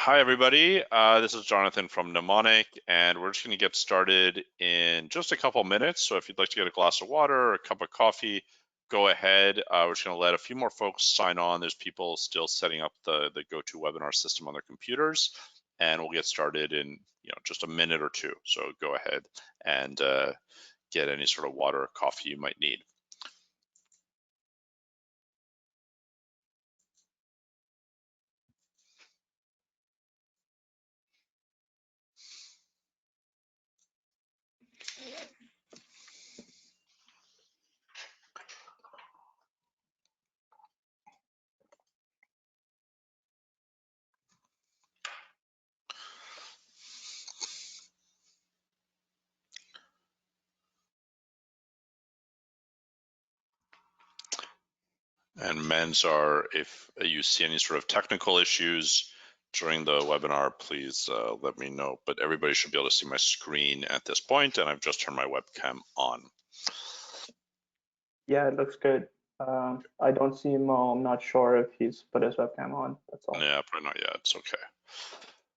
Hi, everybody. This is Jonathan from Mnemonic, and we're just going to get started in just a couple minutes. So if you'd like to get a glass of water or a cup of coffee, go ahead. We're just going to let a few more folks sign on. There's people still setting up the GoToWebinar system on their computers, and we'll get started in just a minute or two. So go ahead and get any sort of water or coffee you might need. And men's are, if you see any sort of technical issues during the webinar, please let me know. But everybody should be able to see my screen at this point, and I've just turned my webcam on. Yeah, it looks good. I don't see Mo. I'm not sure if he's put his webcam on. That's all. Yeah, probably not yet. It's okay.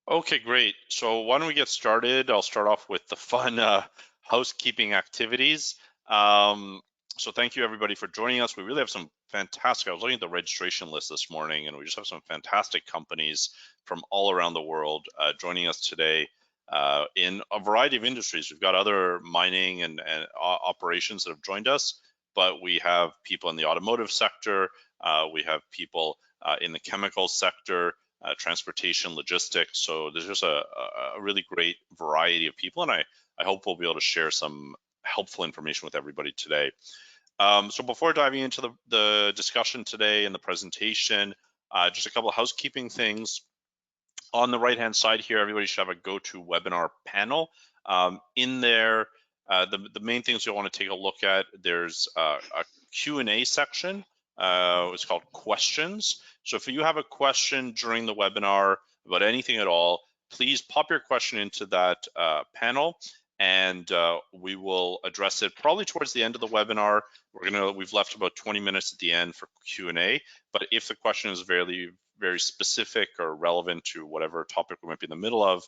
Okay, great. So why don't we get started? I'll start off with the fun housekeeping activities. So thank you everybody for joining us. We really have some fantastic, I was looking at the registration list this morning, and we just have some fantastic companies from all around the world joining us today in a variety of industries. We've got other mining and operations that have joined us, but we have people in the automotive sector, we have people in the chemical sector, transportation, logistics. So there's just a really great variety of people, and I hope we'll be able to share some helpful information with everybody today. So before diving into the discussion today and the presentation, just a couple of housekeeping things. On the right-hand side here, everybody should have a GoToWebinar panel. In there, the main things you'll want to take a look at, there's a Q&A section. It's called questions. So if you have a question during the webinar about anything at all, please pop your question into that panel, and we will address it probably towards the end of the webinar. We've left about 20 minutes at the end for Q&A, but if the question is very specific or relevant to whatever topic we might be in the middle of,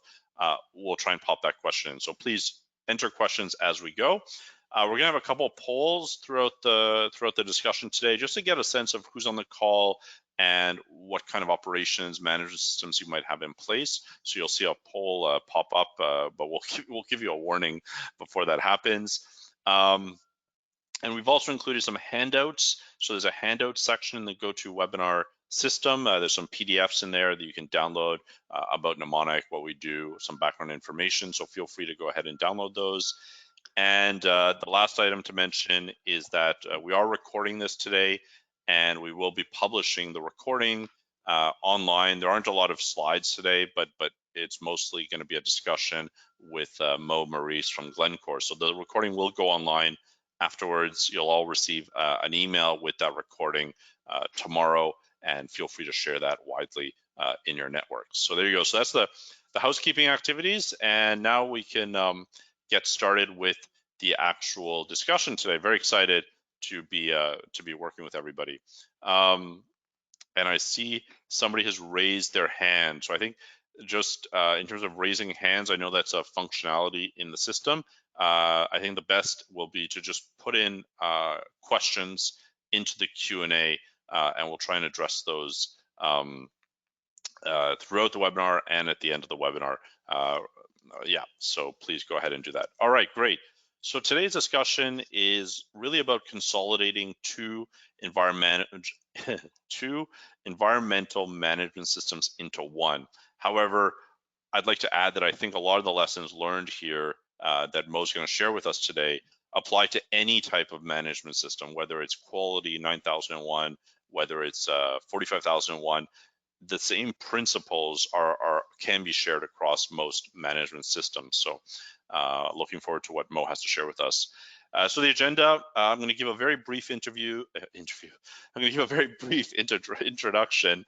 we'll try and pop that question in. So please enter questions as we go. We're gonna have a couple polls throughout the discussion today, just to get a sense of who's on the call and what kind of operations management systems you might have in place. So you'll see a poll pop up, but we'll give you a warning before that happens. And we've also included some handouts. So there's a handout section in the GoToWebinar system. There's some PDFs in there that you can download about Mnemonic, what we do, some background information. So feel free to go ahead and download those. And the last item to mention is that we are recording this today, and we will be publishing the recording online. There aren't a lot of slides today, but it's mostly going to be a discussion with Moe Maurice from Glencore. So the recording will go online afterwards. You'll all receive an email with that recording tomorrow, and feel free to share that widely in your networks. So there you go. So that's the housekeeping activities, and now we can get started with the actual discussion today. Very excited to be working with everybody. And I see somebody has raised their hand. So I think just in terms of raising hands, I know that's a functionality in the system. I think the best will be to just put in questions into the Q&A, and we'll try and address those throughout the webinar and at the end of the webinar. Yeah, so please go ahead and do that. All right, great. So today's discussion is really about consolidating two environmental management systems into one. However, I'd like to add that I think a lot of the lessons learned here that Mo's going to share with us today apply to any type of management system, whether it's quality 9001, whether it's 45001. The same principles can be shared across most management systems. So looking forward to what Mo has to share with us. So the agenda, I'm going to give a very brief I'm going to give a very brief introduction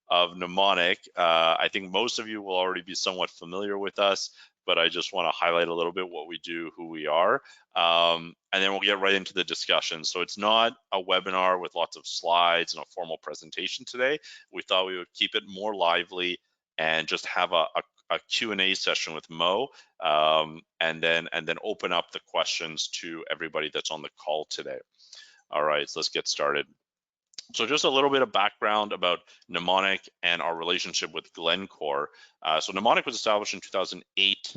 of Mnemonic. I think most of you will already be somewhat familiar with us, but I just want to highlight a little bit what we do, who we are, and then we'll get right into the discussion. So it's not a webinar with lots of slides and a formal presentation today. We thought we would keep it more lively and just have a Q&A session with Mo, and then open up the questions to everybody that's on the call today. All right, so let's get started. So just a little bit of background about Mnemonic and our relationship with Glencore. So Mnemonic was established in 2008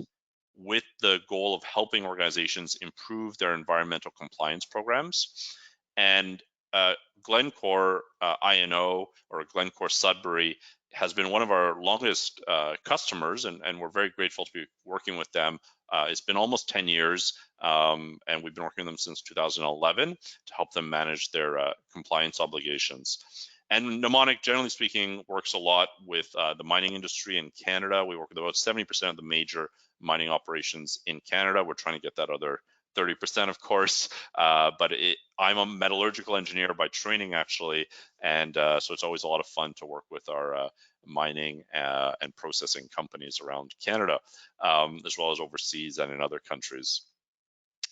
with the goal of helping organizations improve their environmental compliance programs. And Glencore INO, or Glencore Sudbury, has been one of our longest customers, and we're very grateful to be working with them. It's been almost 10 years, and we've been working with them since 2011 to help them manage their compliance obligations. And Mnemonic, generally speaking, works a lot with the mining industry in Canada. We work with about 70% of the major mining operations in Canada. We're trying to get that other 30%, of course, but I'm a metallurgical engineer by training, actually, and so it's always a lot of fun to work with our mining and processing companies around Canada, as well as overseas and in other countries.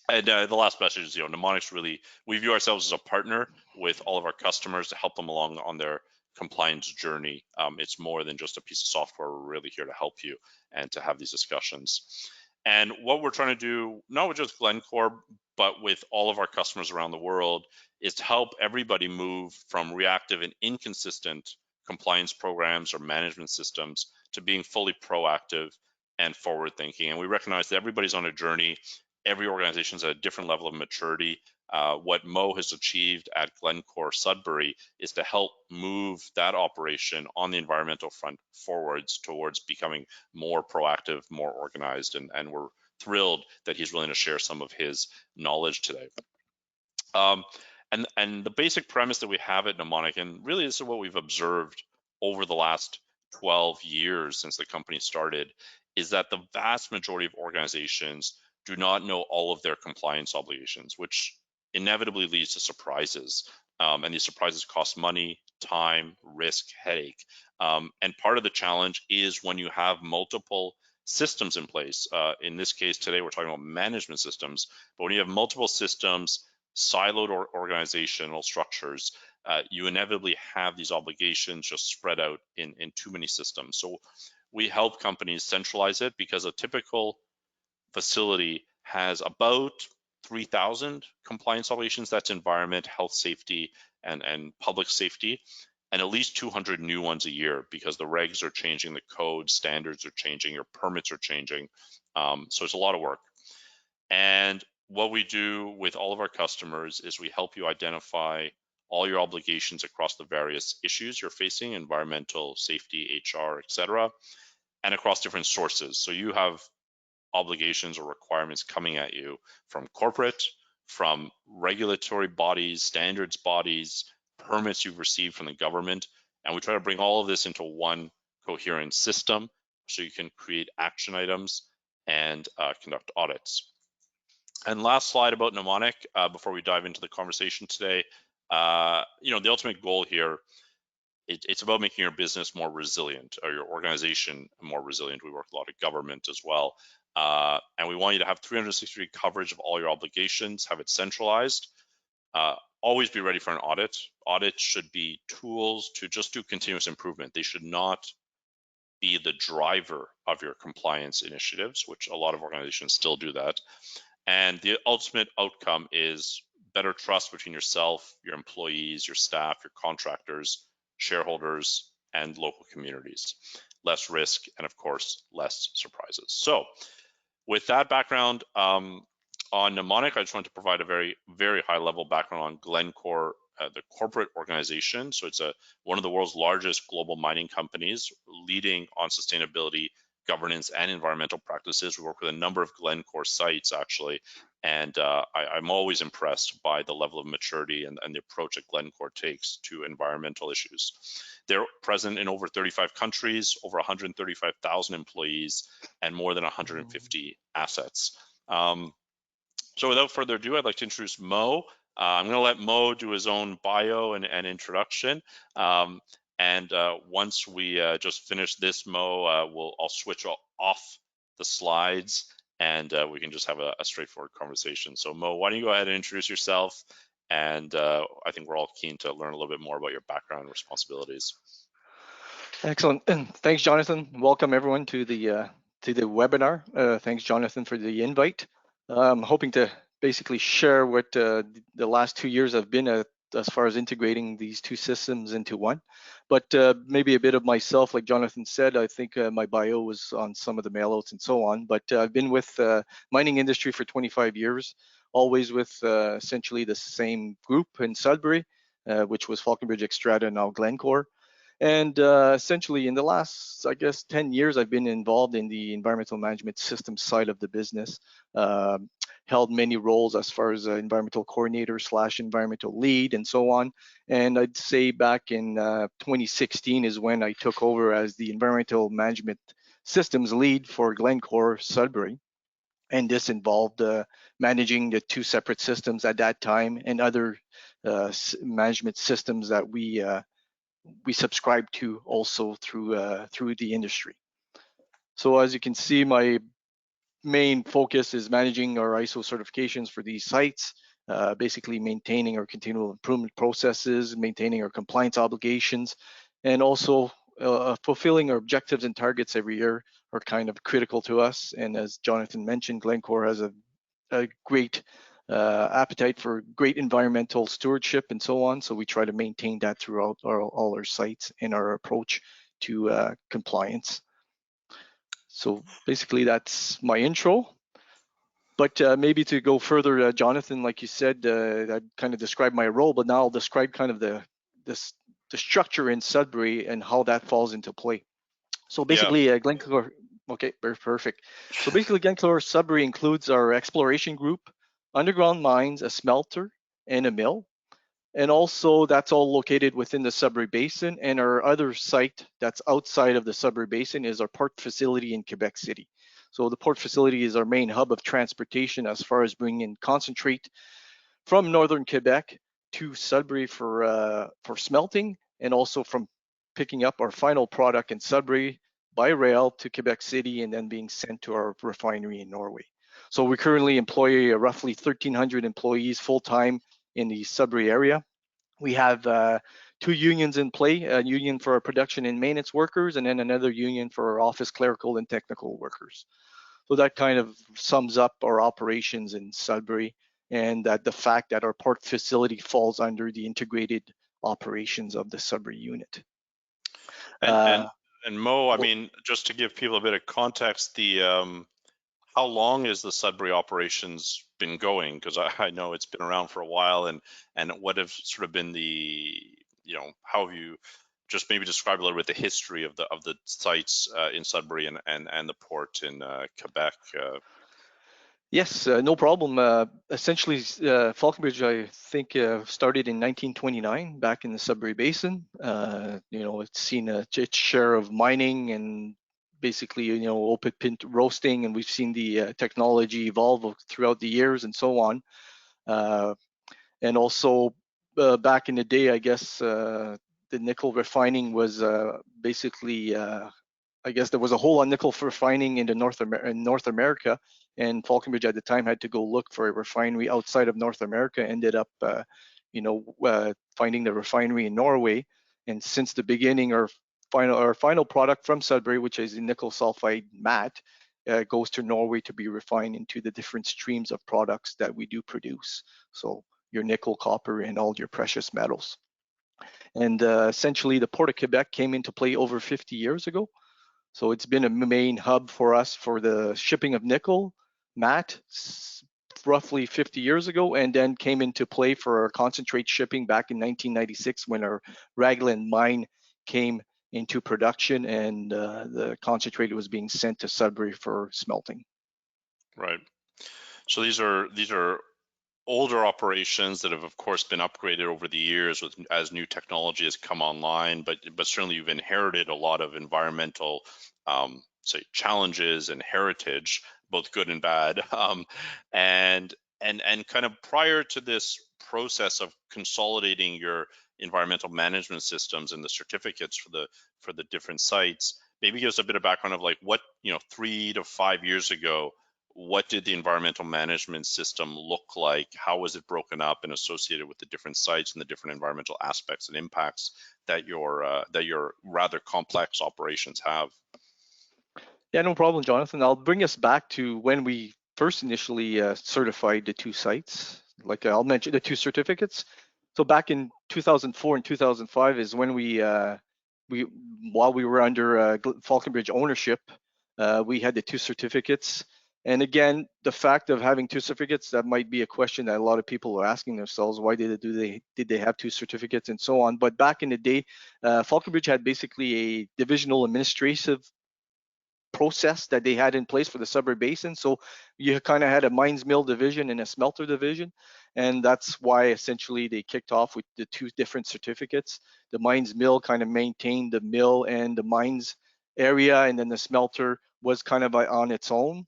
And the last message is, Mnemonic's really, we view ourselves as a partner with all of our customers to help them along on their compliance journey. It's more than just a piece of software. We're really here to help you and to have these discussions. And what we're trying to do, not with just Glencore, but with all of our customers around the world, is to help everybody move from reactive and inconsistent compliance programs or management systems to being fully proactive and forward thinking. And we recognize that everybody's on a journey. Every organization is at a different level of maturity. What Mo has achieved at Glencore Sudbury is to help move that operation on the environmental front forwards towards becoming more proactive, more organized, and we're thrilled that he's willing to share some of his knowledge today. And the basic premise that we have at Mnemonic, and really this is what we've observed over the last 12 years since the company started, is that the vast majority of organizations do not know all of their compliance obligations, which inevitably leads to surprises. And these surprises cost money, time, risk, headache. And part of the challenge is when you have multiple systems in place. In this case today, we're talking about management systems, but when you have multiple systems, siloed organizational structures, you inevitably have these obligations just spread out in too many systems. So we help companies centralize it, because a typical facility has about 3,000 compliance obligations. That's environment, health, safety, and public safety, and at least 200 new ones a year, because the regs are changing, the code standards are changing, your permits are changing. So it's a lot of work. And what we do with all of our customers is we help you identify all your obligations across the various issues you're facing, environmental, safety, HR, etc., and across different sources. So you have obligations or requirements coming at you from corporate, from regulatory bodies, standards bodies, permits you've received from the government, and we try to bring all of this into one coherent system so you can create action items and conduct audits. And last slide about Mnemonic before we dive into the conversation today. The ultimate goal here, it's about making your business more resilient, or your organization more resilient. We work with a lot of government as well. And we want you to have 360-degree coverage of all your obligations, have it centralized. Always be ready for an audit. Audits should be tools to just do continuous improvement. They should not be the driver of your compliance initiatives, which a lot of organizations still do that. And the ultimate outcome is better trust between yourself, your employees, your staff, your contractors, shareholders, and local communities. Less risk, and of course, less surprises. So with that background on Mnemonic, I just want to provide a very, very high level background on Glencore, the corporate organization. So it's one of the world's largest global mining companies, leading on sustainability, governance, and environmental practices. We work with a number of Glencore sites, actually, and I'm always impressed by the level of maturity and the approach that Glencore takes to environmental issues. They're present in over 35 countries, over 135,000 employees, and more than 150 assets. So without further ado, I'd like to introduce Mo. I'm going to let Mo do his own bio and introduction. And once we just finish this, Mo, I'll switch off the slides, and we can just have a straightforward conversation. So Mo, why don't you go ahead and introduce yourself? And I think we're all keen to learn a little bit more about your background and responsibilities. Excellent. Thanks, Jonathan. Welcome everyone to the webinar. Thanks, Jonathan, for the invite. I'm hoping to basically share what the last 2 years have been as far as integrating these two systems into one. But maybe a bit of myself, like Jonathan said. I think my bio was on some of the mailouts and so on. But I've been with mining industry for 25 years, always with essentially the same group in Sudbury, which was Falconbridge Xstrata, now Glencore. And essentially, in the last, I guess, 10 years, I've been involved in the environmental management system side of the business. Held many roles as far as environmental coordinator / environmental lead and so on. And I'd say back in 2016 is when I took over as the environmental management systems lead for Glencore Sudbury. And this involved managing the two separate systems at that time and other management systems that we subscribe to also through the industry. So as you can see, my main focus is managing our ISO certifications for these sites, basically maintaining our continual improvement processes, maintaining our compliance obligations, and also fulfilling our objectives and targets every year are kind of critical to us. And as Jonathan mentioned, Glencore has a great appetite for great environmental stewardship and so on. So we try to maintain that throughout all our sites in our approach to compliance. So basically that's my intro. But maybe to go further, Jonathan, like you said, I kind of described my role, but now I'll describe kind of the structure in Sudbury and how that falls into play. So basically, Glencore, okay, very perfect. So basically, Glencore Sudbury includes our exploration group, underground mines, a smelter, and a mill. And also that's all located within the Sudbury Basin. And our other site that's outside of the Sudbury Basin is our port facility in Quebec City. So the port facility is our main hub of transportation as far as bringing in concentrate from northern Quebec to Sudbury for smelting, and also from picking up our final product in Sudbury by rail to Quebec City and then being sent to our refinery in Norway. So we currently employ roughly 1,300 employees full-time in the Sudbury area. We have 2 unions in play, a union for our production and maintenance workers, and then another union for our office clerical and technical workers. So that kind of sums up our operations in Sudbury, and that the fact that our port facility falls under the integrated operations of the Sudbury unit. And Mo, I mean, just to give people a bit of context, how long has the Sudbury operations been going? Because I know it's been around for a while, and what have sort of been the, how have you just maybe describe a little bit the history of the sites in Sudbury and the port in Quebec? Yes, no problem. Essentially, Falconbridge, I think, started in 1929 back in the Sudbury Basin. It's seen its share of mining and basically, open pit roasting, and we've seen the technology evolve throughout the years and so on. And also, back in the day, I guess the nickel refining was basically I guess there was a hole on nickel refining in North America, and Falconbridge at the time had to go look for a refinery outside of North America. Ended up, finding the refinery in Norway. And since the beginning, our final product from Sudbury, which is the nickel sulfide matte, goes to Norway to be refined into the different streams of products that we do produce. So your nickel, copper, and all your precious metals. And essentially, the Port of Quebec came into play over 50 years ago. So it's been a main hub for us for the shipping of nickel, matte, roughly 50 years ago, and then came into play for our concentrate shipping back in 1996 when our Raglan mine came into production, and the concentrate was being sent to Sudbury for smelting. Right. So these are older operations that have, of course, been upgraded over the years as new technology has come online, but certainly you've inherited a lot of environmental say challenges and heritage, both good and bad. And kind of prior to this process of consolidating your environmental management systems and the certificates for the different sites, maybe give us a bit of background of like what 3 to 5 years ago what did the environmental management system look like? How was it broken up and associated with the different sites and the different environmental aspects and impacts that your rather complex operations have? Yeah, no problem, Jonathan. I'll bring us back to when we first initially certified the 2 sites. Like I'll mention the 2 certificates. So back in 2004 and 2005 is when while we were under Falconbridge ownership, we had the 2 certificates. And again, the fact of having 2 certificates, that might be a question that a lot of people are asking themselves: why did they have 2 certificates and so on? But back in the day, Falconbridge had basically a divisional administrative process that they had in place for the Subdury Basin. So you kind of had a mines mill division and a smelter division, and that's why essentially they kicked off with the 2 different certificates. The mines mill kind of maintained the mill and the mines area, and then the smelter was kind of on its own.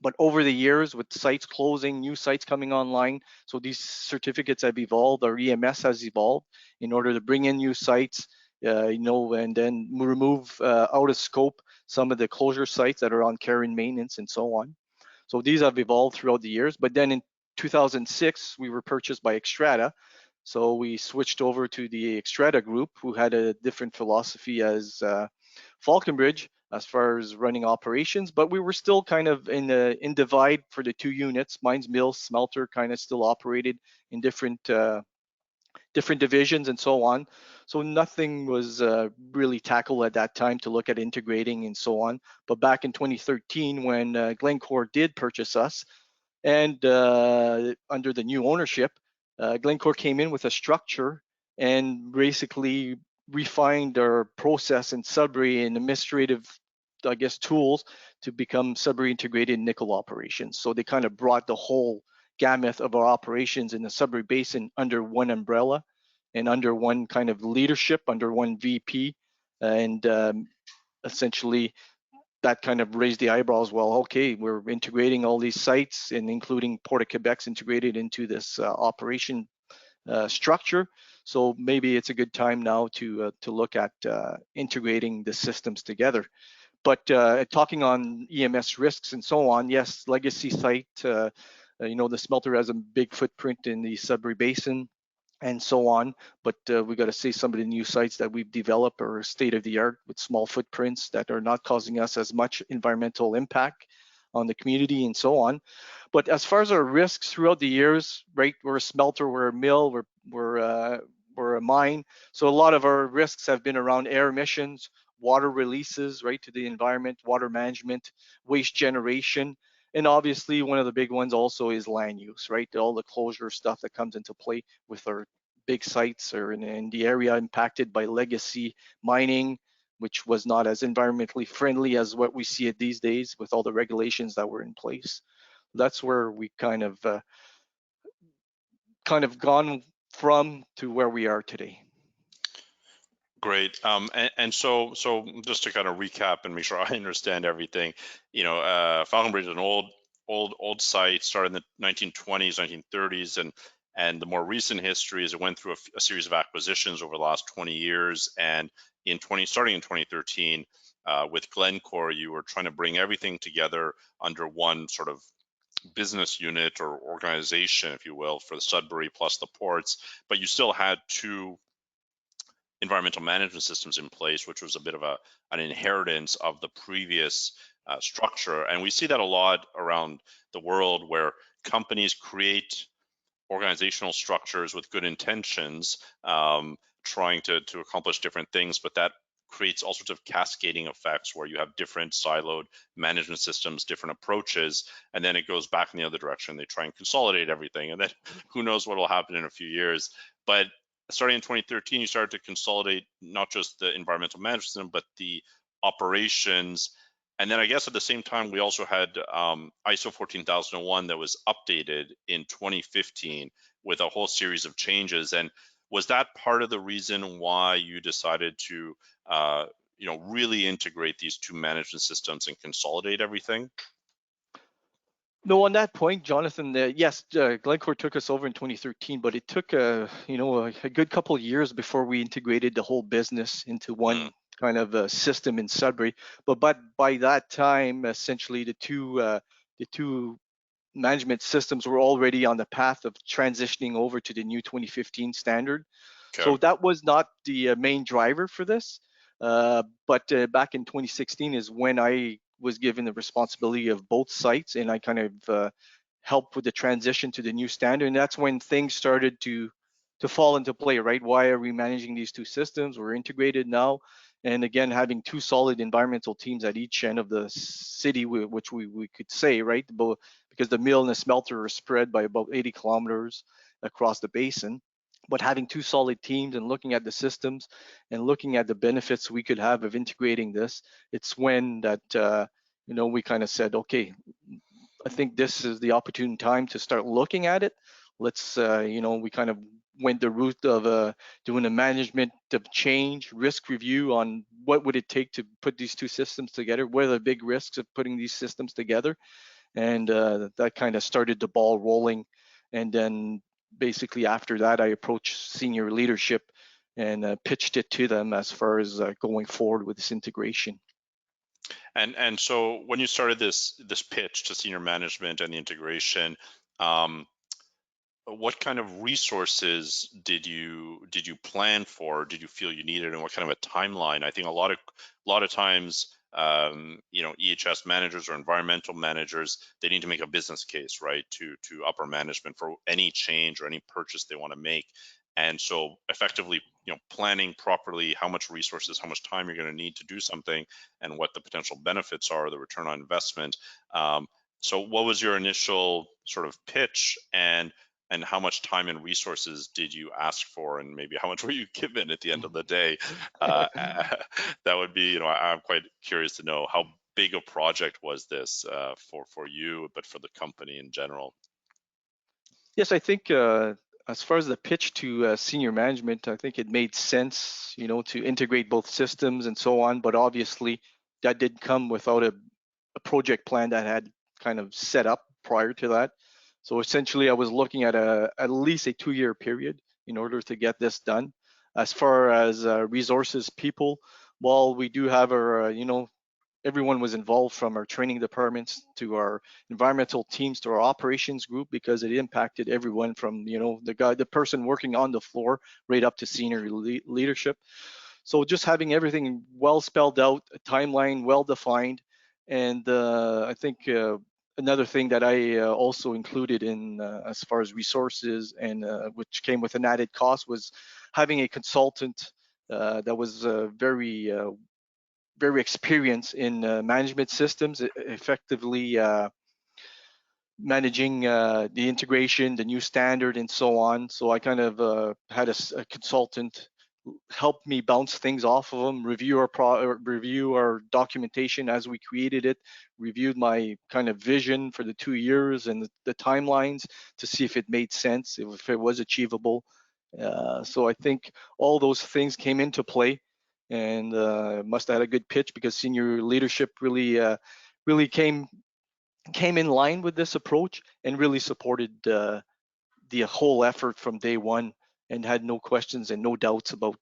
But over the years, with sites closing, new sites coming online, so these certificates have evolved, our EMS has evolved in order to bring in new sites, and then remove out of scope some of the closure sites that are on care and maintenance and so on. So these have evolved throughout the years. But then in 2006, we were purchased by Xstrata. So we switched over to the Xstrata group, who had a different philosophy as Falconbridge as far as running operations, but we were still kind of in divide for the 2 units. Mines, mill, smelter kind of still operated in different divisions and so on. So nothing was really tackled at that time to look at integrating and so on. But back in 2013, when Glencore did purchase us, and under the new ownership, Glencore came in with a structure and basically refined our process in Sudbury and administrative, I guess, tools to become Sudbury integrated nickel operations. So they kind of brought the whole gamut of our operations in the Sudbury Basin under one umbrella and under one kind of leadership, under one VP, and essentially that kind of raised the eyebrows. Well, okay, we're integrating all these sites and including Port of Quebec's integrated into this operation structure. So maybe it's a good time now to look at integrating the systems together. But talking on EMS risks and so on, yes, legacy site, the smelter has a big footprint in the Sudbury Basin and so on. But we got to say some of the new sites that we've developed are state of the art with small footprints that are not causing us as much environmental impact on the community and so on. But as far as our risks throughout the years, right, we're a smelter, we're a mill, we're a mine. So a lot of our risks have been around air emissions, water releases, right, to the environment, water management, waste generation. And obviously one of the big ones also is land use, right? All the closure stuff that comes into play with our big sites or in the area impacted by legacy mining, which was not as environmentally friendly as what we see it these days with all the regulations that were in place. That's where we kind of gone from to where we are today. Great. And so just to kind of recap and make sure I understand everything, Falconbridge is an old site, started in the 1920s, 1930s, and the more recent history is it went through a series of acquisitions over the last 20 years. And starting in 2013, with Glencore, you were trying to bring everything together under one sort of business unit or organization, if you will, for the Sudbury plus the ports, but you still had 2 environmental management systems in place, which was a bit of an inheritance of the previous structure. And we see that a lot around the world where companies create organizational structures with good intentions, trying to accomplish different things, but that creates all sorts of cascading effects where you have different siloed management systems, different approaches, and then it goes back in the other direction. They try and consolidate everything, and then who knows what will happen in a few years. But starting in 2013, you started to consolidate not just the environmental management system, but the operations. And then I guess at the same time, we also had ISO 14001 that was updated in 2015 with a whole series of changes. And was that part of the reason why you decided to really integrate these 2 management systems and consolidate everything? No, on that point, Jonathan, yes, Glencore took us over in 2013, but it took a good couple of years before we integrated the whole business into one kind of a system in Sudbury. But by that time, essentially the 2 two management systems were already on the path of transitioning over to the new 2015 standard. Okay. So that was not the main driver for this. But back in 2016 is when I was given the responsibility of both sites, and I kind of helped with the transition to the new standard. And that's when things started to fall into play, right? Why are we managing these two systems? We're integrated now. And again, having two solid environmental teams at each end of the city, which we could say, right? Because the mill and the smelter are spread by about 80 kilometers across the basin. But having two solid teams and looking at the systems and looking at the benefits we could have of integrating this, it's when that, we kind of said, okay, I think this is the opportune time to start looking at it. Let's, we kind of went the route of doing a management of change, risk review on what would it take to put these two systems together, what are the big risks of putting these systems together, and that kind of started the ball rolling. And then basically after that, I approached senior leadership and pitched it to them as far as going forward with this integration. And so when you started this pitch to senior management and the integration, what kind of resources did you plan for? Did you feel you needed, and what kind of a timeline? I think a lot of times, EHS managers or environmental managers, they need to make a business case, right, to upper management for any change or any purchase they want to make. And so effectively, planning properly how much resources, how much time you're going to need to do something, and what the potential benefits are, the return on investment. So what was your initial sort of pitch, and how much time and resources did you ask for, and maybe how much were you given at the end of the day? That would be, I'm quite curious to know how big a project was this for you, but for the company in general. Yes, I think as far as the pitch to senior management, I think it made sense, to integrate both systems and so on. But obviously, that did come without a project plan that had kind of set up prior to that. So essentially, I was looking at at least a 2-year period in order to get this done. As far as resources, people, well, we do have our, everyone was involved, from our training departments to our environmental teams to our operations group, because it impacted everyone from, the person working on the floor right up to senior leadership. So just having everything well spelled out, a timeline well defined. And I think another thing that I also included in as far as resources, and which came with an added cost, was having a consultant that was very experienced in management systems, effectively managing the integration, the new standard, and so on. So I kind of had a consultant help me bounce things off of them, review our documentation as we created it, reviewed my kind of vision for the 2 years and the timelines to see if it made sense, if it was achievable. So I think all those things came into play, and must have had a good pitch, because senior leadership really came in line with this approach and really supported the whole effort from day one, and had no questions and no doubts about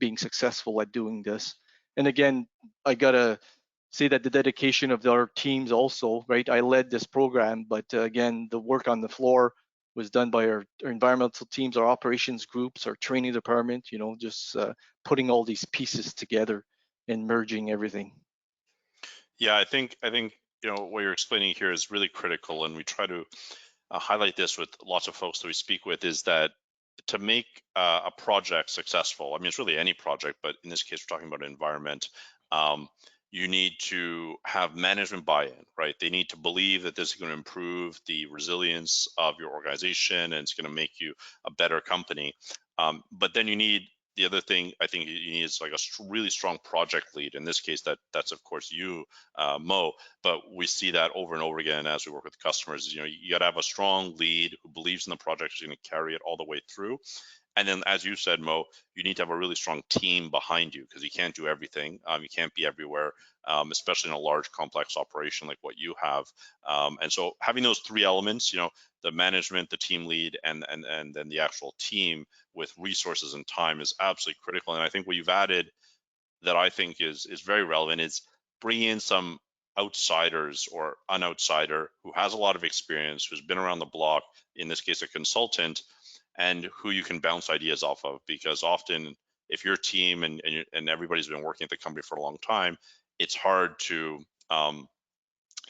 being successful at doing this. And again, I gotta say that the dedication of our teams also, right? I led this program, but again, the work on the floor was done by our environmental teams, our operations groups, our training department, just putting all these pieces together and merging everything. Yeah, I think what you're explaining here is really critical, and we try to highlight this with lots of folks that we speak with, is that to make a project successful, I mean, it's really any project, but in this case, we're talking about environment, you need to have management buy-in, right? They need to believe that this is going to improve the resilience of your organization, and it's going to make you a better company. But then you need, the other thing I think you need is like a really strong project lead. In this case, that's of course you, Mo, but we see that over and over again as we work with customers. You got to have a strong lead who believes in the project, is going to carry it all the way through. And then, as you said, Mo, you need to have a really strong team behind you, because you can't do everything. You can't be everywhere, especially in a large, complex operation like what you have. And so having those three elements, the management, the team lead, and then the actual team with resources and time, is absolutely critical. And I think what you've added that I think is very relevant is bringing in some outsiders or an outsider who has a lot of experience, who's been around the block, in this case a consultant, and who you can bounce ideas off of. Because often if your team and everybody's been working at the company for a long time, it's hard to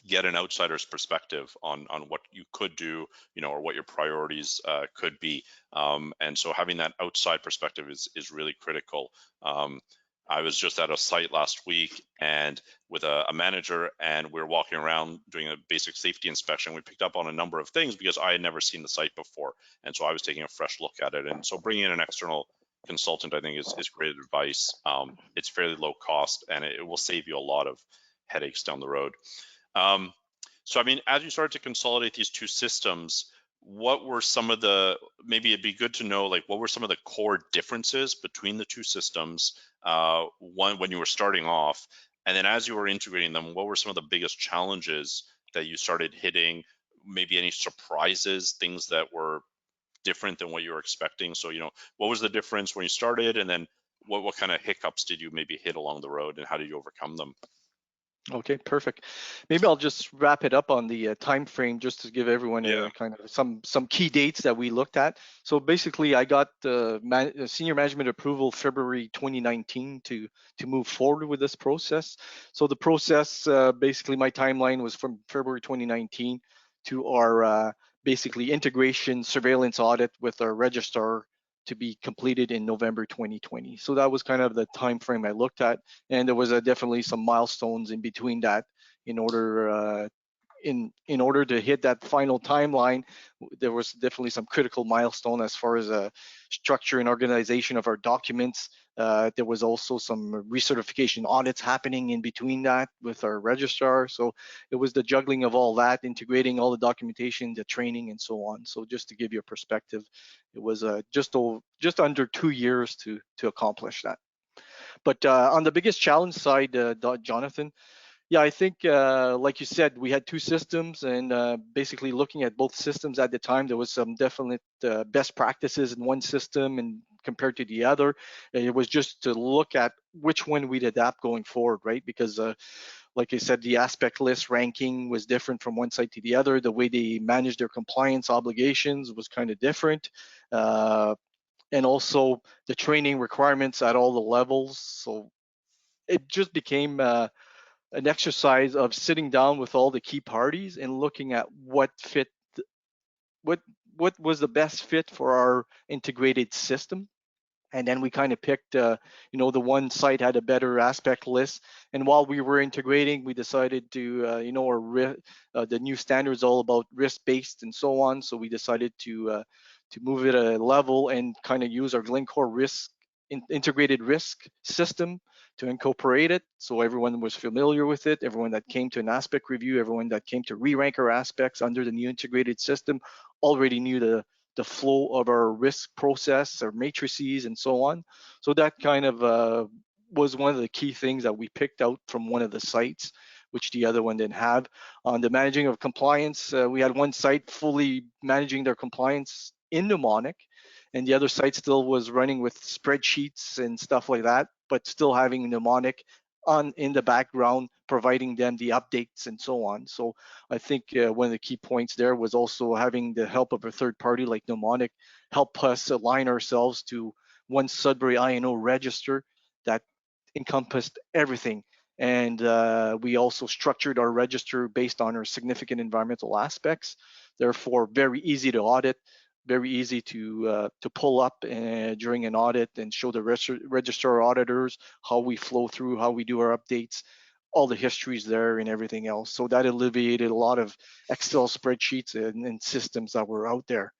get an outsider's perspective on what you could do, or what your priorities could be. And so having that outside perspective is really critical. I was just at a site last week and with a manager, and we were walking around doing a basic safety inspection. We picked up on a number of things because I had never seen the site before, and so I was taking a fresh look at it. And so bringing in an external consultant, I think, is great advice. It's fairly low cost, and it will save you a lot of headaches down the road. So, I mean, as you started to consolidate these two systems, what were some of the, maybe it'd be good to know, like, what were some of the core differences between the two systems, when you were starting off, and then as you were integrating them, what were some of the biggest challenges that you started hitting, maybe any surprises, things that were different than what you were expecting? So, what was the difference when you started, and then what kind of hiccups did you maybe hit along the road, and how did you overcome them? Okay, perfect. Maybe I'll just wrap it up on the time frame, just to give everyone kind of some key dates that we looked at. So basically, I got senior management approval February 2019 to move forward with this process. So the process, basically, my timeline was from February 2019 to our basically integration surveillance audit with our registrar to be completed in November 2020. So that was kind of the time frame I looked at, and there was definitely some milestones in between that in order in order to hit that final timeline. There was definitely some critical milestone as far as structure and organization of our documents. There was also some recertification audits happening in between that with our registrar. So it was the juggling of all that, integrating all the documentation, the training, and so on. So just to give you a perspective, it was just under 2 years to accomplish that. But on the biggest challenge side, Jonathan, yeah, I think, like you said, we had two systems, and basically looking at both systems at the time, there was some definite best practices in one system and compared to the other. It was just to look at which one we'd adapt going forward, right? Because like I said, the aspect list ranking was different from one site to the other. The way they managed their compliance obligations was kind of different. And also the training requirements at all the levels. So it just became an exercise of sitting down with all the key parties and looking at what was the best fit for our integrated system. And then we kind of picked, the one site had a better aspect list. And while we were integrating, we decided to, the new standards all about risk-based and so on. So we decided to move it a level and kind of use our Glencore integrated risk system to incorporate it, so everyone was familiar with it. Everyone that came to an aspect review, everyone that came to re-rank our aspects under the new integrated system already knew the flow of our risk process, our matrices, and so on. So that kind of was one of the key things that we picked out from one of the sites, which the other one didn't have. On the managing of compliance, we had one site fully managing their compliance in Mnemonic, and the other site still was running with spreadsheets and stuff like that, but still having Mnemonic in the background, providing them the updates and so on. So I think one of the key points there was also having the help of a third party like Mnemonic help us align ourselves to one Sudbury INO register that encompassed everything. And we also structured our register based on our significant environmental aspects, therefore very easy to audit, very easy to pull up during an audit and show the registrar auditors how we flow through, how we do our updates, all the histories there and everything else. So that alleviated a lot of Excel spreadsheets and systems that were out there.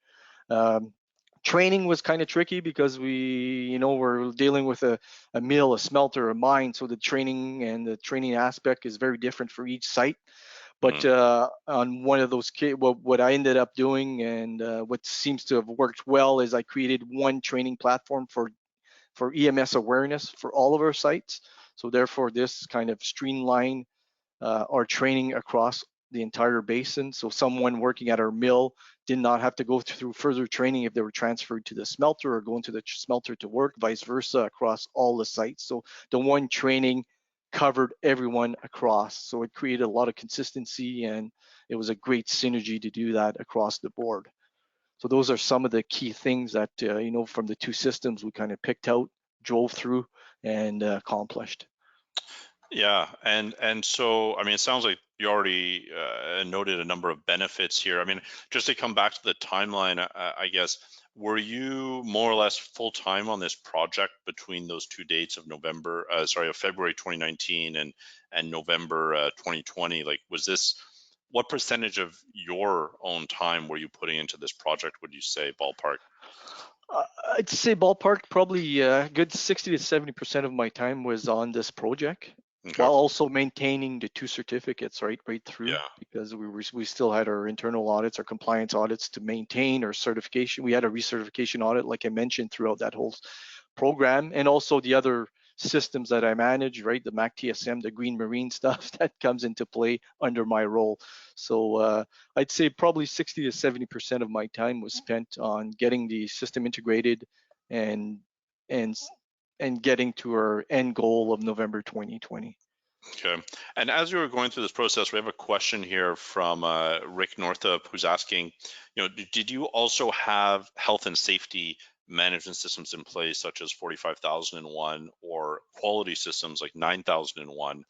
Training was kind of tricky because we're dealing with a mill, a smelter, a mine. So the training and the training aspect is very different for each site. But on one of those, what I ended up doing and what seems to have worked well is I created one training platform for EMS awareness for all of our sites. So therefore, this kind of streamlined our training across the entire basin. So someone working at our mill did not have to go through further training if they were transferred to the smelter or going to the smelter to work, vice versa across all the sites. So the one training covered everyone across. So it created a lot of consistency, and it was a great synergy to do that across the board. So those are some of the key things that, from the two systems we kind of picked out, drove through, and accomplished. Yeah, and so I mean, it sounds like you already noted a number of benefits here. I mean, just to come back to the timeline, I guess, were you more or less full time on this project between those two dates of February 2019 and November 2020? Like, what percentage of your own time were you putting into this project, would you say, ballpark? I'd say ballpark, probably a good 60 to 70% of my time was on this project, Okay. while also maintaining the two certificates right through, Yeah. because we still had our internal audits, our compliance audits to maintain our certification. We had a recertification audit, like I mentioned, throughout that whole program, and also the other systems that I manage, right? The Mac TSM, the green marine stuff that comes into play under my role. So I'd say probably 60 to 70% of my time was spent on getting the system integrated and getting to our end goal of November 2020. Okay. And as you were going through this process, we have a question here from Rick Northup, who's asking, did you also have health and safety management systems in place, such as 45,001 or quality systems like 9001?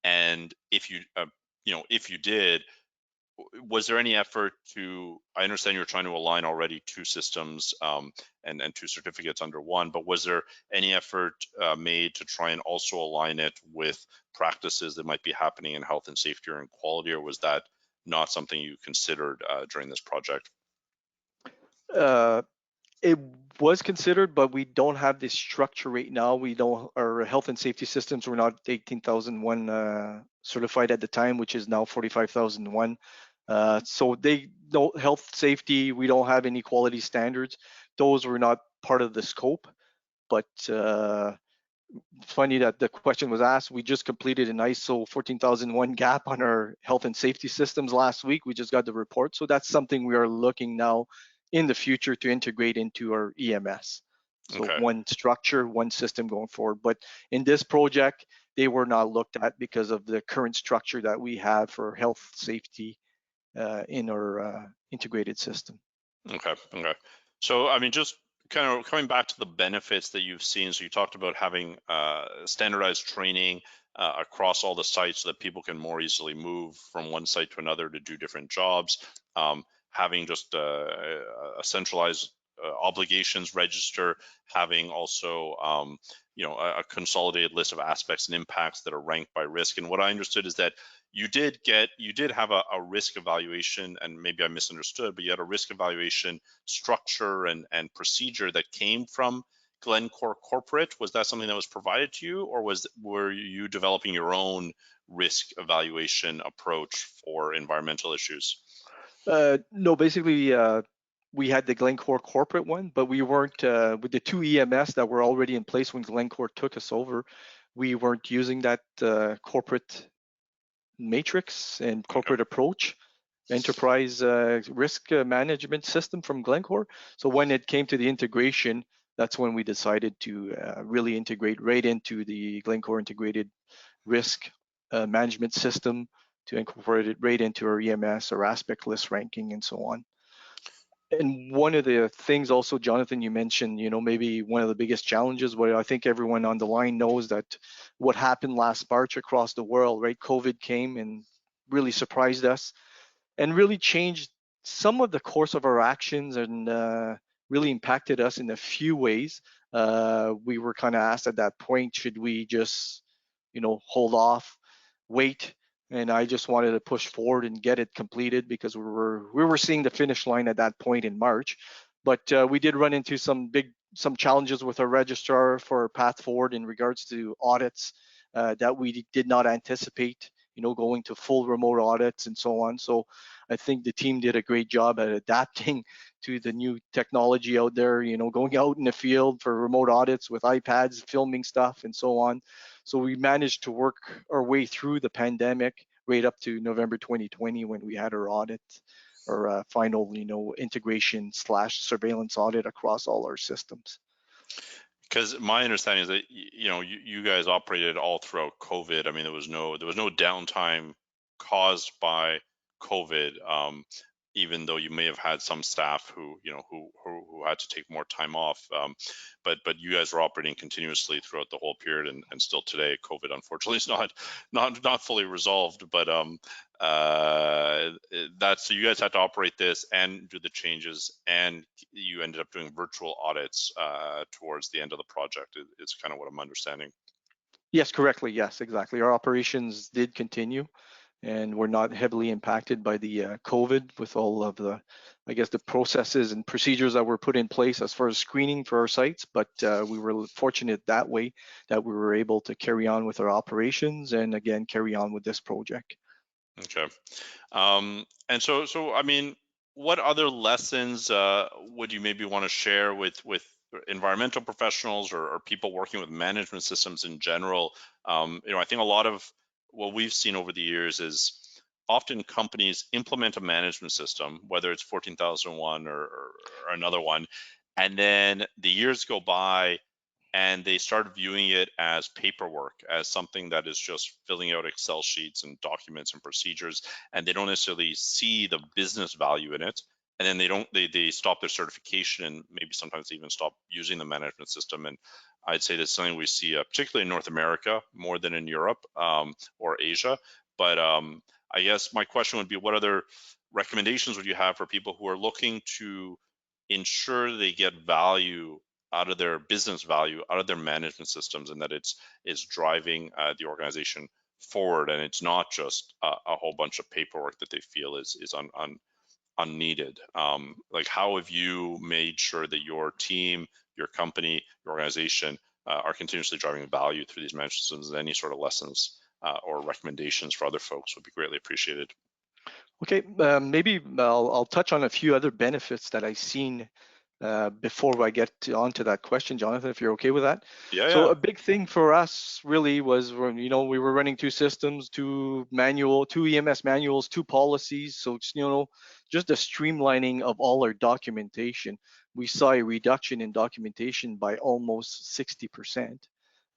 And if you did, was there any effort I understand you're trying to align already two systems and two certificates under one, but was there any effort made to try and also align it with practices that might be happening in health and safety or in quality, or was that not something you considered during this project? It was considered, but we don't have this structure right now. Our health and safety systems were not 18,001 certified at the time, which is now 45,001. So they don't health safety. We don't have any quality standards. Those were not part of the scope. But it's funny that the question was asked. We just completed an ISO 14001 gap on our health and safety systems last week. We just got the report. So that's something we are looking now in the future to integrate into our EMS. So Okay. One structure, one system going forward. But in this project, they were not looked at because of the current structure that we have for health safety in our integrated system. Okay. So, I mean, just kind of coming back to the benefits that you've seen. So you talked about having standardized training across all the sites so that people can more easily move from one site to another to do different jobs. Having just a centralized obligations register, having also a consolidated list of aspects and impacts that are ranked by risk. And what I understood is that you did have a risk evaluation, and maybe I misunderstood, but you had a risk evaluation structure and procedure that came from Glencore corporate. Was that something that was provided to you, or were you developing your own risk evaluation approach for environmental issues? No, basically, we had the Glencore corporate one, but we weren't with the two EMS that were already in place when Glencore took us over. We weren't using that corporate matrix and corporate approach, enterprise risk management system from Glencore. So when it came to the integration, that's when we decided to really integrate right into the Glencore integrated risk management system, to incorporate it right into our EMS, our aspect list ranking, and so on. And one of the things also, Jonathan, you mentioned, maybe one of the biggest challenges, what I think everyone on the line knows, that what happened last March across the world, right? COVID came and really surprised us and really changed some of the course of our actions, and really impacted us in a few ways. We were kind of asked at that point, should we just, hold off, wait? And I just wanted to push forward and get it completed because we were seeing the finish line at that point in March. But we did run into some challenges with our registrar for our path forward in regards to audits that we did not anticipate, going to full remote audits and so on. So I think the team did a great job at adapting to the new technology out there, going out in the field for remote audits with iPads, filming stuff and so on. So we managed to work our way through the pandemic right up to November 2020 when we had our audit, or final, integration / surveillance audit across all our systems. Because my understanding is that you guys operated all throughout COVID. I mean, there was no downtime caused by COVID. Even though you may have had some staff who had to take more time off, but you guys were operating continuously throughout the whole period, and still today, COVID unfortunately is not fully resolved. But that's, so you guys had to operate this and do the changes, and you ended up doing virtual audits towards the end of the project. It's kind of what I'm understanding. Yes, correctly. Yes, exactly. Our operations did continue, and we're not heavily impacted by the COVID, with all of the, I guess, the processes and procedures that were put in place as far as screening for our sites. But we were fortunate that way that we were able to carry on with our operations and again carry on with this project. Okay. And so I mean, what other lessons would you maybe want to share with environmental professionals or people working with management systems in general? I think a lot of what we've seen over the years is often companies implement a management system, whether it's 14,001 or another one, and then the years go by and they start viewing it as paperwork, as something that is just filling out Excel sheets and documents and procedures, and they don't necessarily see the business value in it. And then they stop their certification, and maybe sometimes they even stop using the management system. And I'd say that's something we see, particularly in North America, more than in Europe or Asia. But I guess my question would be, what other recommendations would you have for people who are looking to ensure they get value out of their business value, out of their management systems, and that it's driving the organization forward, and it's not just a whole bunch of paperwork that they feel is unneeded? Like, how have you made sure that your team, your company, your organization are continuously driving value through these management systems? And any sort of lessons or recommendations for other folks would be greatly appreciated. Okay, maybe I'll touch on a few other benefits that I've seen before I get onto that question, Jonathan, if you're okay with that. So a big thing for us really was when, we were running two systems, two EMS manuals, two policies. So it's, just the streamlining of all our documentation. We saw a reduction in documentation by almost 60%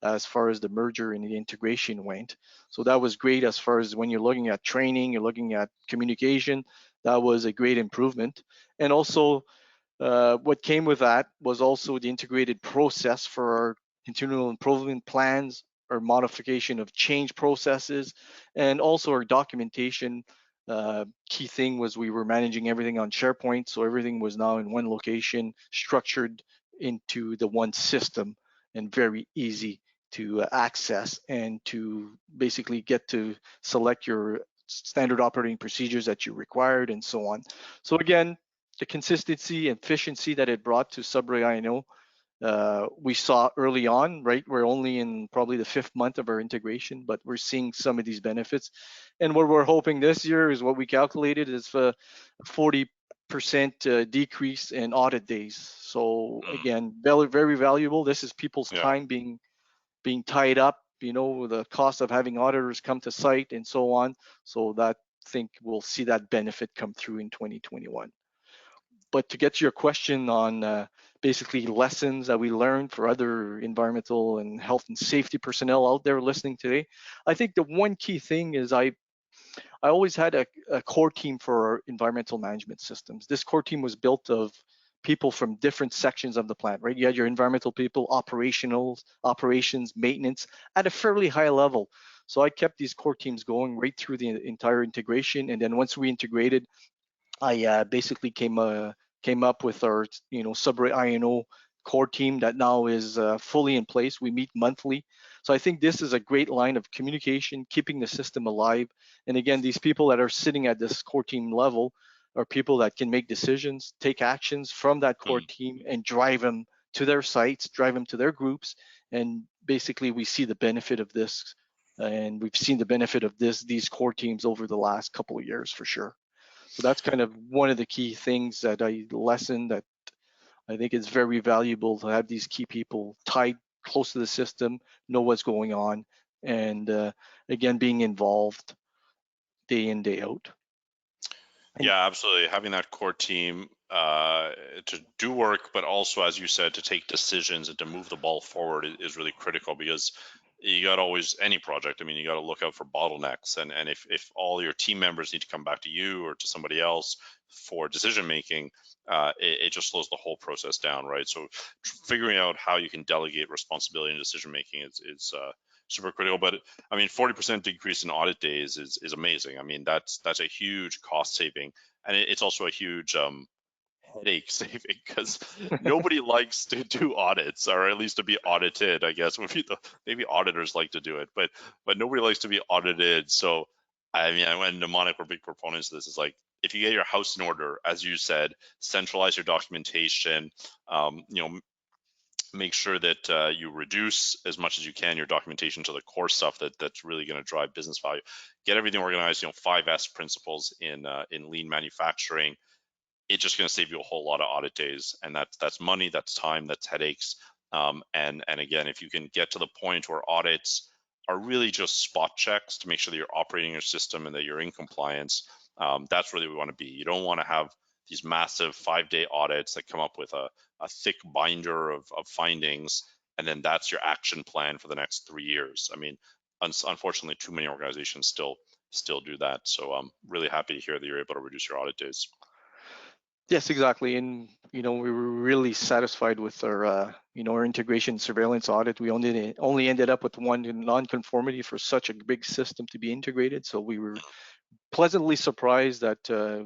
as far as the merger and the integration went. So that was great as far as when you're looking at training, you're looking at communication, that was a great improvement. And also what came with that was also the integrated process for our continual improvement plans, our modification of change processes, and also our documentation. Key thing was we were managing everything on SharePoint, so everything was now in one location, structured into the one system, and very easy to access and to basically get to select your standard operating procedures that you required and so on. So again, the consistency and efficiency that it brought to Subdury I&O, we saw early on, right? We're only in probably the 5th month of our integration, but we're seeing some of these benefits. And what we're hoping this year is what we calculated is a 40% decrease in audit days. So again, very valuable. This is people's time being tied up, the cost of having auditors come to site and so on. So that, I think we'll see that benefit come through in 2021. But to get to your question on basically lessons that we learned for other environmental and health and safety personnel out there listening today, I think the one key thing is I always had a core team for our environmental management systems. This core team was built of people from different sections of the plant, right? You had your environmental people, operations, maintenance at a fairly high level. So I kept these core teams going right through the entire integration. And then once we integrated, I basically came up with our Subdury I&O core team that now is fully in place. We meet monthly. So I think this is a great line of communication, keeping the system alive. And again, these people that are sitting at this core team level are people that can make decisions, take actions from that core team and drive them to their sites, drive them to their groups. And basically we see the benefit of this. And we've seen the benefit of these core teams over the last couple of years for sure. So that's kind of one of the key things that I lessened, that I think it's very valuable to have these key people tied close to the system, know what's going on, and again, being involved day in, day out. Yeah, absolutely. Having that core team do work, but also, as you said, to take decisions and to move the ball forward is really critical, because you got always, any project, I mean, you got to look out for bottlenecks, and if all your team members need to come back to you or to somebody else for decision making, it just slows the whole process down, right? So figuring out how you can delegate responsibility and decision making is super critical. But I mean, 40% decrease in audit days is amazing. I mean, that's a huge cost saving, and it's also a huge headache saving, because nobody likes to do audits, or at least to be audited. I guess maybe auditors like to do it, but nobody likes to be audited. So I mean, when Mnemonic were big proponents of this, is like, if you get your house in order, as you said, centralize your documentation, make sure that you reduce as much as you can your documentation to the core stuff that's really going to drive business value. Get everything organized. 5S principles in lean manufacturing. It's just going to save you a whole lot of audit days, and that's money, that's time, that's headaches. And again, if you can get to the point where audits are really just spot checks to make sure that you're operating your system and that you're in compliance, that's really what we want to be. You don't want to have these massive 5-day audits that come up with a thick binder of findings, and then that's your action plan for the next 3 years. I mean, unfortunately, too many organizations still do that. So I'm really happy to hear that you're able to reduce your audit days. Yes, exactly. And, we were really satisfied with our, our integration surveillance audit. We only ended up with one non-conformity for such a big system to be integrated. So we were pleasantly surprised that,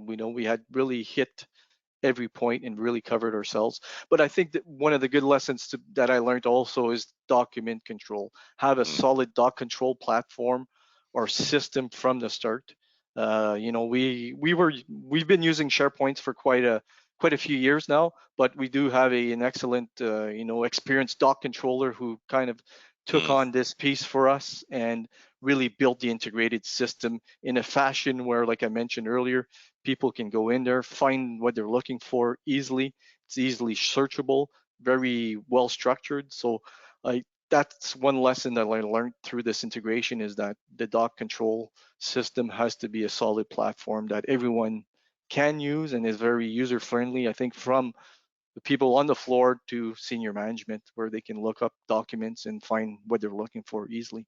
we had really hit every point and really covered ourselves. But I think that one of the good lessons that I learned also is document control. Have a solid doc control platform or system from the start. We've been using SharePoints for quite a few years now, but we do have an excellent experienced doc controller who kind of took on this piece for us and really built the integrated system in a fashion where, like I mentioned earlier, people can go in there, find what they're looking for easily. It's easily searchable, very well structured. So that's one lesson that I learned through this integration, is that the doc control system has to be a solid platform that everyone can use and is very user friendly. I think from the people on the floor to senior management, where they can look up documents and find what they're looking for easily.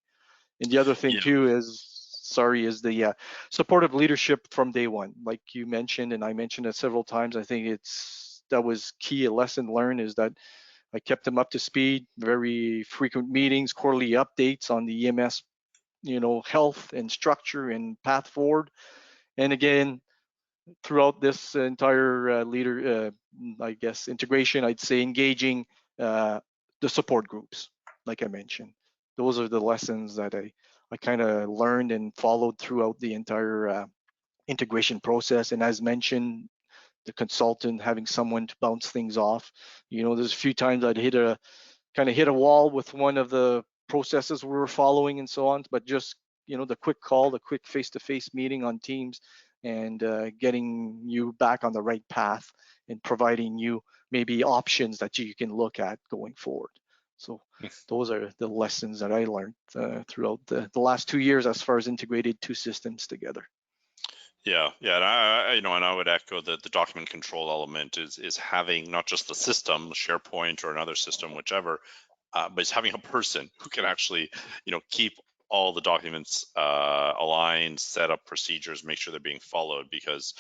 And the other thing too is the supportive leadership from day one, like you mentioned, and I mentioned it several times. I think that was key. A lesson learned is that I kept them up to speed, very frequent meetings, quarterly updates on the EMS, health and structure and path forward. And again, throughout this entire integration, I'd say engaging the support groups, like I mentioned. Those are the lessons that I kind of learned and followed throughout the entire integration process. And as mentioned, the consultant, having someone to bounce things off. There's a few times I'd hit a wall with one of the processes we were following and so on, but just the quick call, the quick face-to-face meeting on Teams, and getting you back on the right path and providing you maybe options that you can look at going forward. So those are the lessons that I learned throughout the last 2 years as far as integrated two systems together. Yeah, and I would echo that the document control element is having not just the system, SharePoint or another system, whichever, but it's having a person who can actually, keep all the documents aligned, set up procedures, make sure they're being followed, because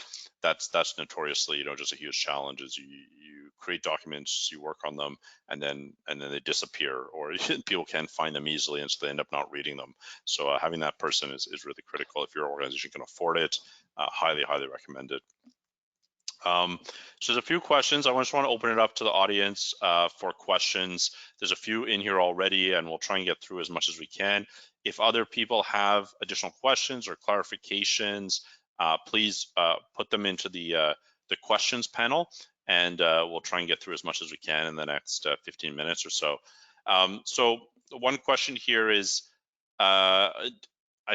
that's notoriously, just a huge challenge. Is you create documents, you work on them, and then they disappear, or people can't find them easily, and so they end up not reading them. So having that person is really critical. If your organization can afford it, highly recommend it. So there's a few questions. I just want to open it up to the audience for questions. There's a few in here already, and we'll try and get through as much as we can. If other people have additional questions or clarifications, please put them into the questions panel, and we'll try and get through as much as we can in the next 15 minutes or so. So one question here is, I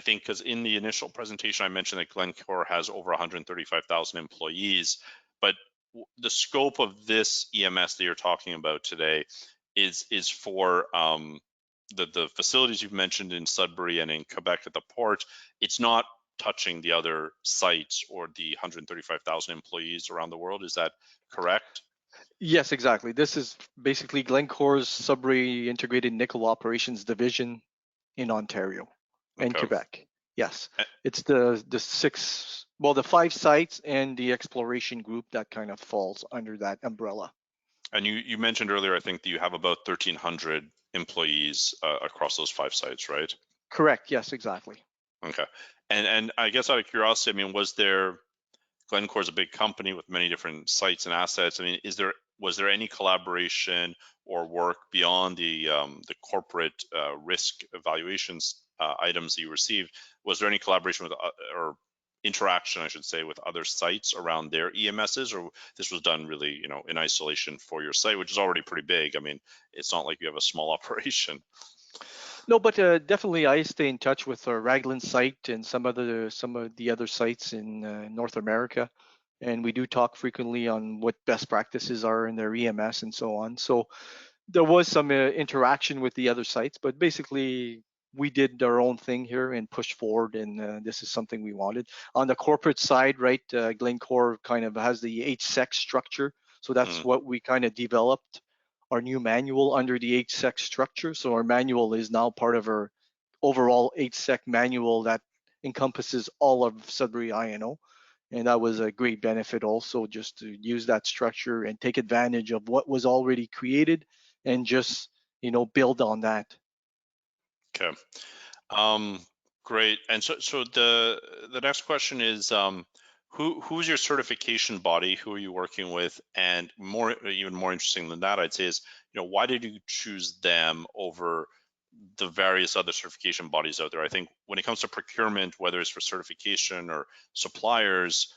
think, because in the initial presentation, I mentioned that Glencore has over 135,000 employees, but the scope of this EMS that you're talking about today is for the facilities you've mentioned in Sudbury and in Quebec at the port. It's not touching the other sites or the 135,000 employees around the world. Is that correct? Yes, exactly. This is basically Glencore's Subdury Integrated Nickel Operations Division in Ontario and Okay. Quebec. Yes, it's the the 5 sites and the exploration group that kind of falls under that umbrella. And you mentioned earlier, I think, that you have about 1,300 employees across those 5 sites, right? Correct. Yes, exactly. Okay. And I guess out of curiosity, I mean, Glencore is a big company with many different sites and assets. I mean, was there any collaboration or work beyond the corporate risk evaluations items that you received? Was there any collaboration with or interaction, I should say, with other sites around their EMSs, or this was done really, in isolation for your site, which is already pretty big? I mean, it's not like you have a small operation. No, but definitely I stay in touch with our Raglan site and some of the other sites in North America, and we do talk frequently on what best practices are in their EMS and so on. So there was some interaction with the other sites, but basically we did our own thing here and pushed forward, and this is something we wanted. On the corporate side, right, Glencore kind of has the HSEC structure, so that's what we kind of developed our new manual under the HSEC structure. So our manual is now part of our overall HSEC manual that encompasses all of Sudbury INO. And that was a great benefit also, just to use that structure and take advantage of what was already created and just, build on that. Okay. Great. And so the next question is, who's your certification body? Who are you working with? And even more interesting than that, I'd say, is why did you choose them over the various other certification bodies out there? I think when it comes to procurement, whether it's for certification or suppliers,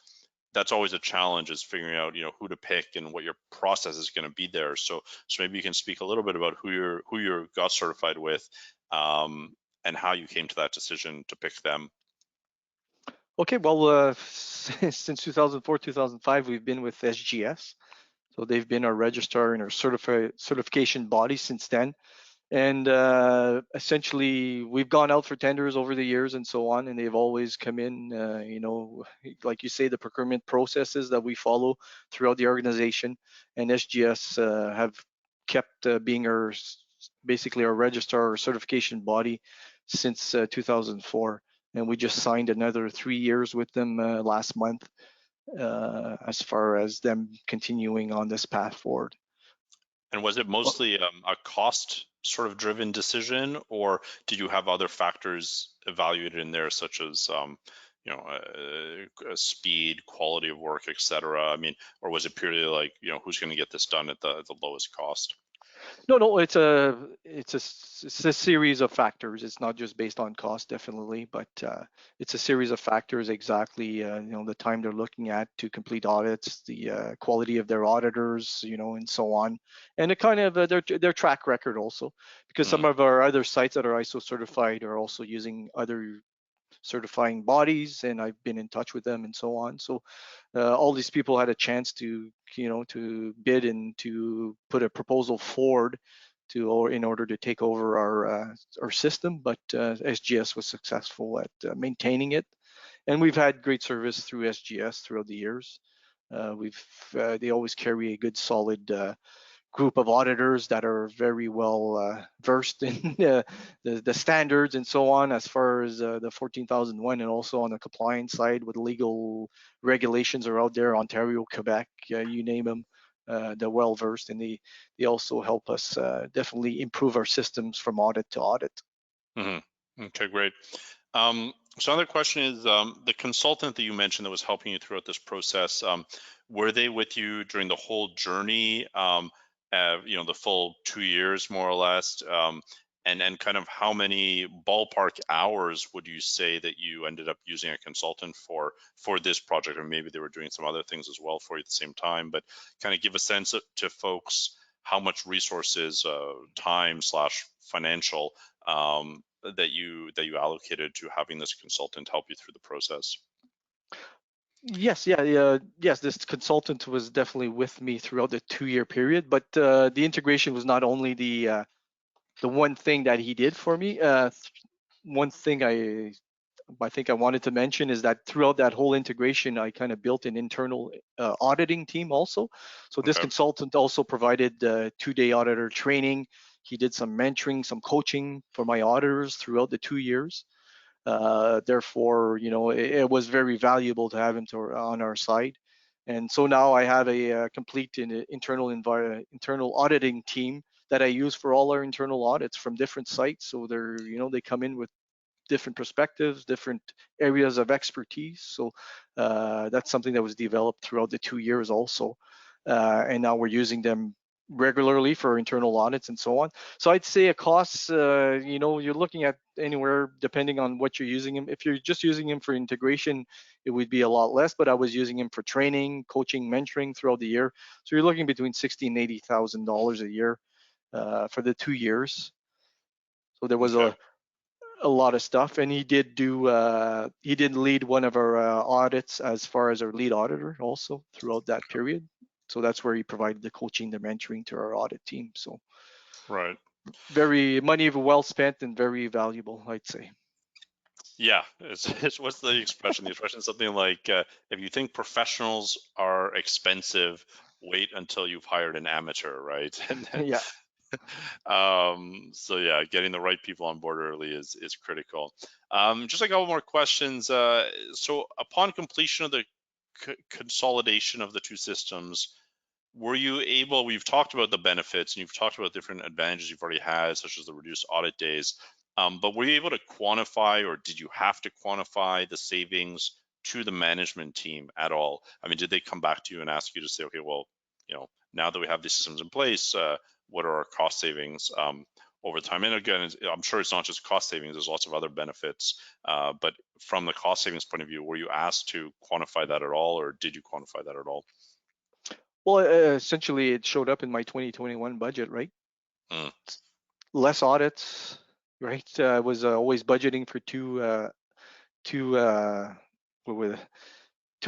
that's always a challenge, is figuring out who to pick and what your process is going to be there. So maybe you can speak a little bit about who you got certified with, and how you came to that decision to pick them. Okay, well, since 2004, 2005, we've been with SGS. So they've been our registrar and our certification body since then. And essentially, we've gone out for tenders over the years and so on, and they've always come in, like you say, the procurement processes that we follow throughout the organization. And SGS have kept being basically our registrar or certification body since 2004. And we just signed another 3 years with them last month, as far as them continuing on this path forward. And was it mostly a cost sort of driven decision, or did you have other factors evaluated in there, such as speed, quality of work, etc.? I mean, or was it purely like, who's going to get this done at the lowest cost? No, it's a series of factors. It's not just based on cost, definitely, but it's a series of factors. Exactly, the time they're looking at to complete audits, the quality of their auditors, and so on, and it kind of their track record also, because some of our other sites that are ISO certified are also using other certifying bodies, and I've been in touch with them and so on. So all these people had a chance to to bid and to put a proposal forward in order to take over our system, but SGS was successful at maintaining it, and we've had great service through SGS throughout the years. They always carry a good solid group of auditors that are very well versed in the standards and so on, as far as the 14,001, and also on the compliance side with legal regulations are out there, Ontario, Quebec, you name them. They're well versed, and they also help us definitely improve our systems from audit to audit. Mm-hmm. Okay, great. So another question is, the consultant that you mentioned that was helping you throughout this process, were they with you during the whole journey? The full 2 years, more or less, and kind of how many ballpark hours would you say that you ended up using a consultant for this project? Or maybe they were doing some other things as well for you at the same time, but kind of give a sense to folks how much resources, time / financial, that you allocated to having this consultant help you through the process. Yes, yes. This consultant was definitely with me throughout the 2-year period, but the integration was not only the one thing that he did for me. One thing I think I wanted to mention is that throughout that whole integration, I kind of built an internal auditing team also. So this Okay. consultant also provided 2-day auditor training. He did some mentoring, some coaching for my auditors throughout the 2 years. Therefore, it was very valuable to have him on our side. And so now I have a complete internal auditing team that I use for all our internal audits from different sites. So they come in with different perspectives, different areas of expertise. So that's something that was developed throughout the 2 years also. And now we're using them regularly for internal audits and so on. So I'd say a cost, you're looking at anywhere depending on what you're using them. If you're just using them for integration, it would be a lot less, but I was using them for training, coaching, mentoring throughout the year. So you're looking between $60,000 and $80,000 a year for the 2 years. So there was Okay. a lot of stuff, and he did lead one of our audits as far as our lead auditor also throughout that period. So that's where he provided the coaching, the mentoring to our audit team. So Right. very money well spent and very valuable, I'd say. Yeah, it's what's the expression? The expression is something like, if you think professionals are expensive, wait until you've hired an amateur, right? And Yeah. so yeah, getting the right people on board early is critical. Just a couple more questions. So upon completion of the consolidation of the two systems, were you able, we've talked about the benefits and you've talked about different advantages you've already had, such as the reduced audit days, but were you able to quantify, or did you have to quantify the savings to the management team at all? I mean, did they come back to you and ask you to say, okay, well, now that we have these systems in place, what are our cost savings over time? And again, I'm sure it's not just cost savings, there's lots of other benefits, but from the cost savings point of view, were you asked to quantify that at all, or did you quantify that at all? Well, essentially it showed up in my 2021 budget, right? Mm. Less audits, right? I was always budgeting for two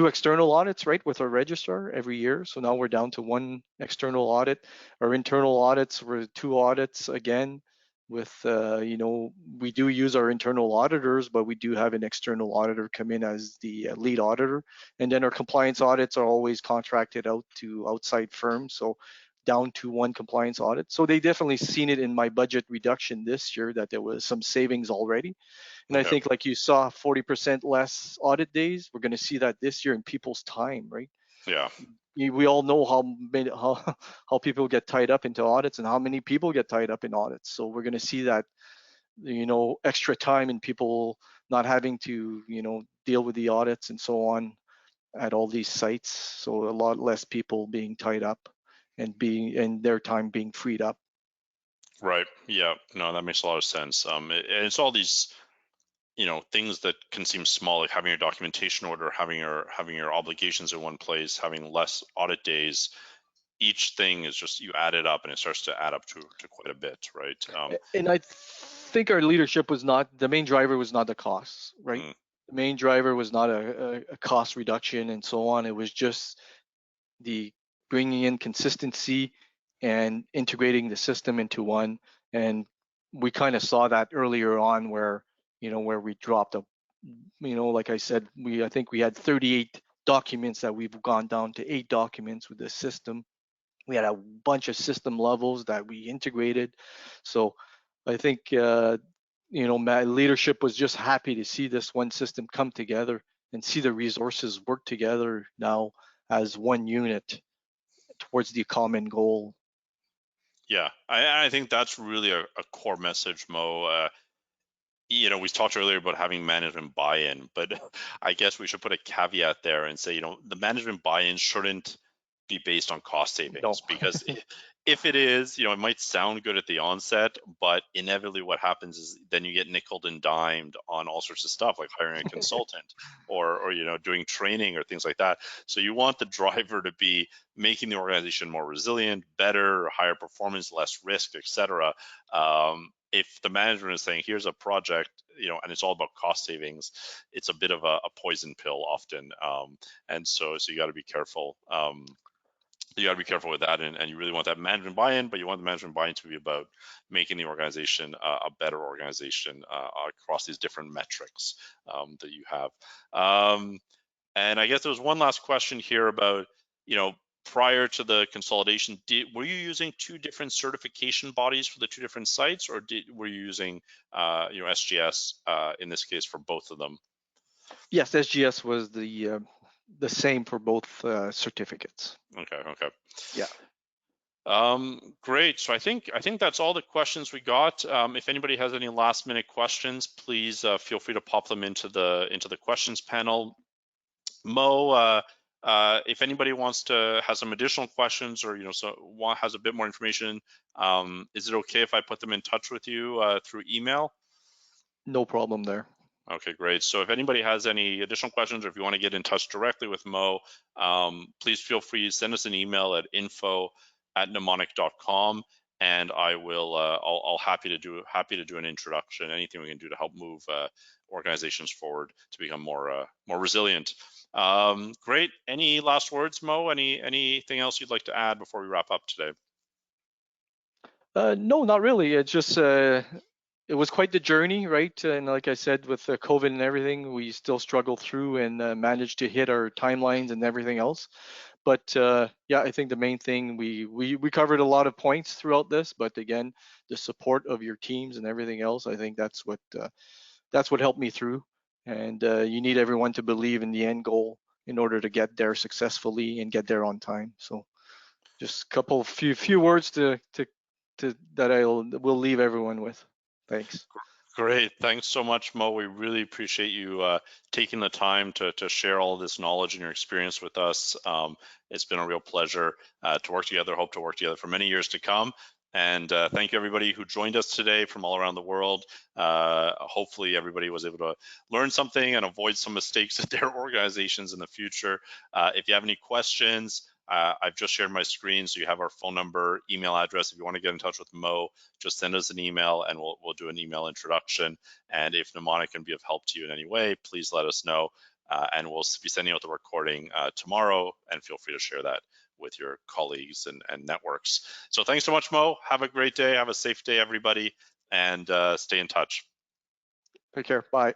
external audits, right, with our registrar every year. So now we're down to one external audit. Our internal audits were 2 audits again. With we do use our internal auditors, but we do have an external auditor come in as the lead auditor. And then our compliance audits are always contracted out to outside firms. So down to 1 compliance audit. So they definitely seen it in my budget reduction this year that there was some savings already. And I think, like you saw, 40% less audit days. We're going to see that this year in people's time, right? Yeah. We all know how people get tied up into audits and how many people get tied up in audits. So we're going to see that, extra time and people not having to, deal with the audits and so on at all these sites. So a lot less people being tied up and their time being freed up. Right. Yeah. No, that makes a lot of sense. It's all these, things that can seem small, like having your documentation order, having your obligations in one place, having less audit days. Each thing is just, you add it up and it starts to add up to quite a bit, right? And I think our leadership was not, the main driver was not the costs, right? The main driver was not a cost reduction and so on. It was just the bringing in consistency and integrating the system into one. And we kind of saw that earlier on where we dropped like I said, I think we had 38 documents that we've gone down to 8 documents with this system. We had a bunch of system levels that we integrated. So I think my leadership was just happy to see this one system come together and see the resources work together now as one unit towards the common goal. Yeah, I think that's really a core message, Mo. We talked earlier about having management buy-in, but I guess we should put a caveat there and say, the management buy-in shouldn't be based on cost savings. No. Because if it is, it might sound good at the onset, but inevitably what happens is then you get nickeled and dimed on all sorts of stuff, like hiring a consultant or doing training or things like that. So you want the driver to be making the organization more resilient, better, higher performance, less risk, etc. If the management is saying, here's a project, and it's all about cost savings, it's a bit of a poison pill often. And so you got to be careful. you got to be careful with that, and you really want that management buy-in, but you want the management buy-in to be about making the organization a better organization across these different metrics that you have. And I guess there was one last question here about, prior to the consolidation, were you using two different certification bodies for the two different sites, or were you using SGS in this case for both of them? Yes, SGS was the same for both certificates. Okay. Yeah. Great. So I think that's all the questions we got. If anybody has any last minute questions, please feel free to pop them into the questions panel. Mo, if anybody has some additional questions, or has a bit more information, is it okay if I put them in touch with you through email? No problem there. Okay, great. So if anybody has any additional questions, or if you want to get in touch directly with Mo, please feel free to send us an email at info@mnemonic.com, and I will. I'll happy to do an introduction. Anything we can do to help move organizations forward to become more resilient. Great. Any last words, Mo? Anything else you'd like to add before we wrap up today? No, not really. It's just it was quite the journey, right? And like I said, with COVID and everything, we still struggled through and managed to hit our timelines and everything else. But yeah, I think the main thing, we covered a lot of points throughout this, but again, the support of your teams and everything else, I think that's what helped me through. And you need everyone to believe in the end goal in order to get there successfully and get there on time. So just a few words to that will leave everyone with. Thanks. Great. Thanks so much, Mo. We really appreciate you taking the time to share all of this knowledge and your experience with us. It's been a real pleasure to work together. Hope to work together for many years to come. And thank you, everybody who joined us today from all around the world. Hopefully, everybody was able to learn something and avoid some mistakes at their organizations in the future. If you have any questions, I've just shared my screen, so you have our phone number, email address. If you want to get in touch with Mo, just send us an email and we'll do an email introduction. And if Mnemonic can be of help to you in any way, please let us know. And we'll be sending out the recording tomorrow, and feel free to share that with your colleagues and networks. So thanks so much, Mo. Have a great day. Have a safe day, everybody, and stay in touch. Take care. Bye.